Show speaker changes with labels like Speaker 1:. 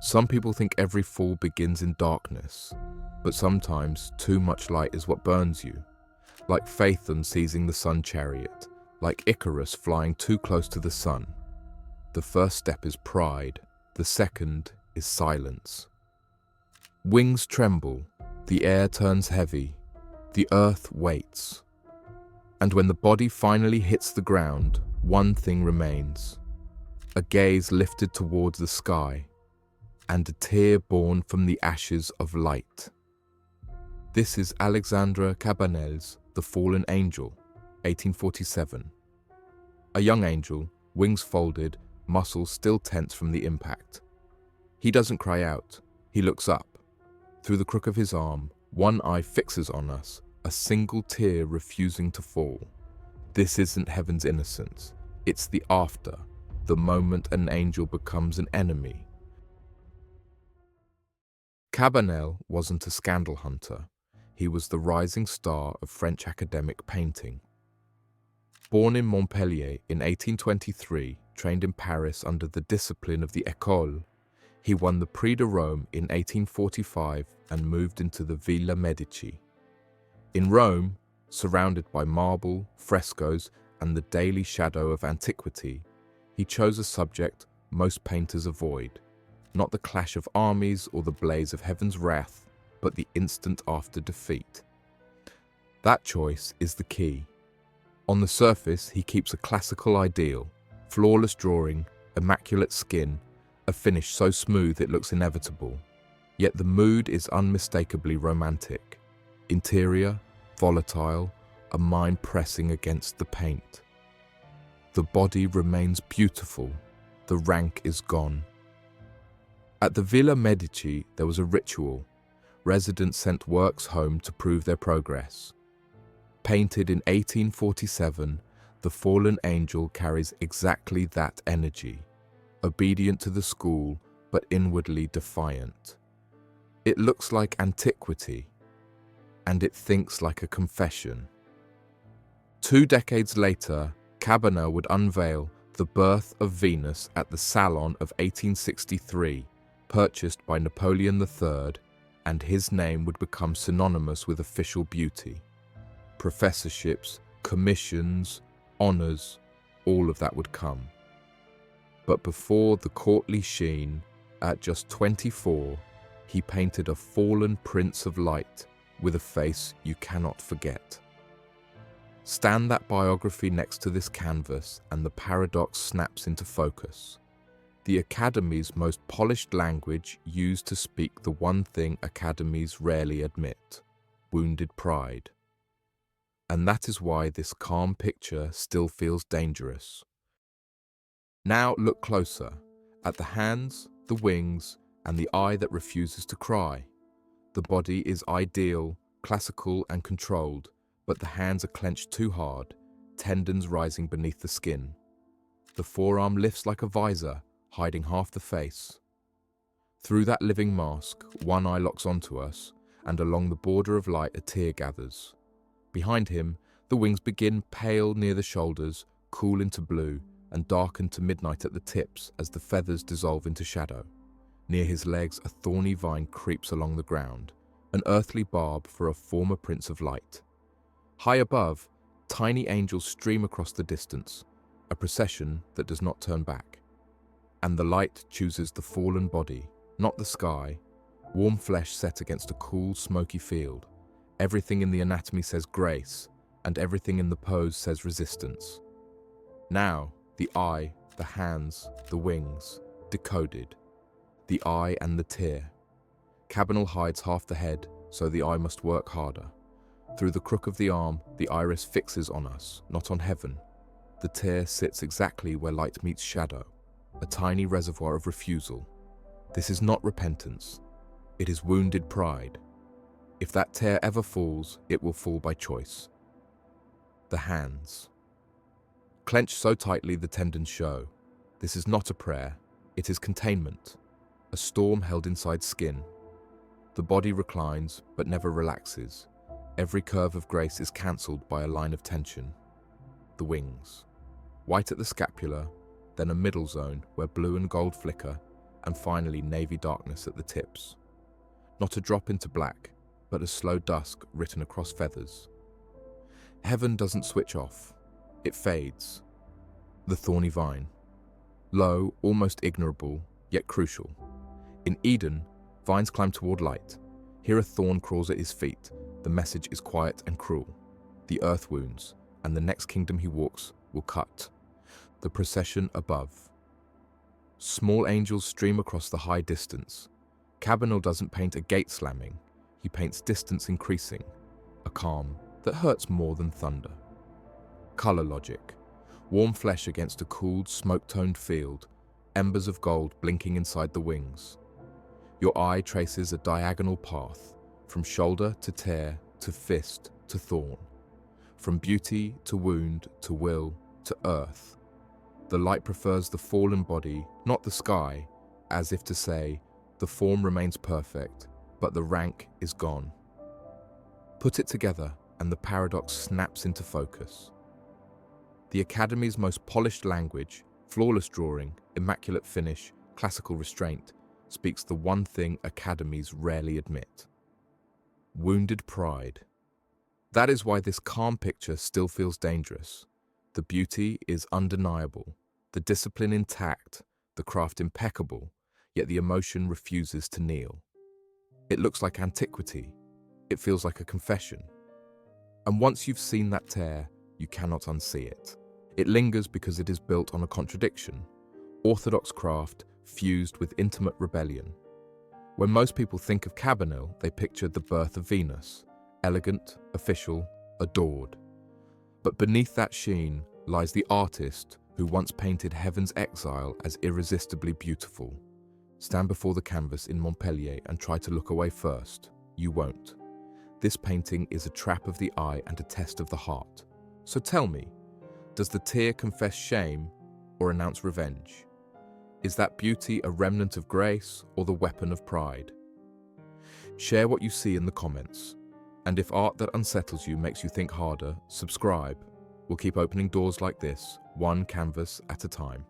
Speaker 1: Some people think every fall begins in darkness, but sometimes too much light is what burns you, like Phaethon seizing the sun chariot, like Icarus flying too close to the sun. The first step is pride, the second is silence. Wings tremble, the air turns heavy, the earth waits. And when the body finally hits the ground, one thing remains: a gaze lifted towards the sky, and a tear born from the ashes of light. This is Alexandre Cabanel's The Fallen Angel, 1847. A young angel, wings folded, muscles still tense from the impact. He doesn't cry out, he looks up. Through the crook of his arm, one eye fixes on us, a single tear refusing to fall. This isn't heaven's innocence, it's the after, the moment an angel becomes an enemy. Cabanel wasn't a scandal hunter, he was the rising star of French academic painting. Born in Montpellier in 1823, trained in Paris under the discipline of the École, he won the Prix de Rome in 1845 and moved into the Villa Medici. In Rome, surrounded by marble, frescoes, and the daily shadow of antiquity, he chose a subject most painters avoid, not the clash of armies or the blaze of heaven's wrath, but the instant after defeat. That choice is the key. On the surface, he keeps a classical ideal: flawless drawing, immaculate skin, a finish so smooth it looks inevitable. Yet the mood is unmistakably romantic. Interior, volatile, a mind pressing against the paint. The body remains beautiful, the rank is gone. At the Villa Medici, there was a ritual. Residents sent works home to prove their progress. Painted in 1847, the fallen angel carries exactly that energy, obedient to the school, but inwardly defiant. It looks like antiquity, and it thinks like a confession. 2 decades later, Cabanel would unveil The Birth of Venus at the Salon of 1863, purchased by Napoleon III, and his name would become synonymous with official beauty. Professorships, commissions, honors, all of that would come. But before the courtly sheen, at just 24, he painted a fallen prince of light with a face you cannot forget. Stand that biography next to this canvas and the paradox snaps into focus. The Academy's most polished language used to speak the one thing academies rarely admit: wounded pride. And that is why this calm picture still feels dangerous. Now look closer, at the hands, the wings, and the eye that refuses to cry. The body is ideal, classical and controlled, but the hands are clenched too hard, tendons rising beneath the skin. The forearm lifts like a visor, hiding half the face. Through that living mask, one eye locks onto us, and along the border of light a tear gathers. Behind him, the wings begin pale near the shoulders, cool into blue, and darken to midnight at the tips as the feathers dissolve into shadow. Near his legs, a thorny vine creeps along the ground, an earthly barb for a former prince of light. High above, tiny angels stream across the distance, a procession that does not turn back. And the light chooses the fallen body, not the sky, warm flesh set against a cool, smoky field. Everything in the anatomy says grace, and everything in the pose says resistance. Now, the eye, the hands, the wings, decoded. The eye and the tear. Cabanel hides half the head, so the eye must work harder. Through the crook of the arm, the iris fixes on us, not on heaven. The tear sits exactly where light meets shadow, a tiny reservoir of refusal. This is not repentance. It is wounded pride. If that tear ever falls, it will fall by choice. The hands. Clenched so tightly the tendons show. This is not a prayer, it is containment. A storm held inside skin. The body reclines, but never relaxes. Every curve of grace is cancelled by a line of tension. The wings. White at the scapula, then a middle zone where blue and gold flicker, and finally navy darkness at the tips. Not a drop into black, but a slow dusk written across feathers. Heaven doesn't switch off. It fades. The thorny vine. Low, almost ignorable, yet crucial. In Eden, vines climb toward light. Here a thorn crawls at his feet. The message is quiet and cruel. The earth wounds, and the next kingdom he walks will cut. The procession above. Small angels stream across the high distance. Cabanel doesn't paint a gate slamming. He paints distance increasing, a calm that hurts more than thunder. Color logic. Warm flesh against a cooled, smoke-toned field, embers of gold blinking inside the wings. Your eye traces a diagonal path, from shoulder to tear to fist to thorn, from beauty to wound to will to earth. The light prefers the fallen body, not the sky, as if to say, the form remains perfect, but the rank is gone. Put it together, and the paradox snaps into focus. The Academy's most polished language, flawless drawing, immaculate finish, classical restraint, speaks the one thing academies rarely admit. Wounded pride. That is why this calm picture still feels dangerous. The beauty is undeniable, the discipline intact, the craft impeccable, yet the emotion refuses to kneel. It looks like antiquity. It feels like a confession. And once you've seen that tear, you cannot unsee it. It lingers because it is built on a contradiction. Orthodox craft fused with intimate rebellion. When most people think of Cabanel, they picture the birth of Venus, elegant, official, adored. But beneath that sheen lies the artist who once painted heaven's exile as irresistibly beautiful. Stand before the canvas in Montpellier and try to look away first. You won't. This painting is a trap of the eye and a test of the heart. So tell me, does the tear confess shame or announce revenge? Is that beauty a remnant of grace or the weapon of pride? Share what you see in the comments. And if art that unsettles you makes you think harder, subscribe. We'll keep opening doors like this, one canvas at a time.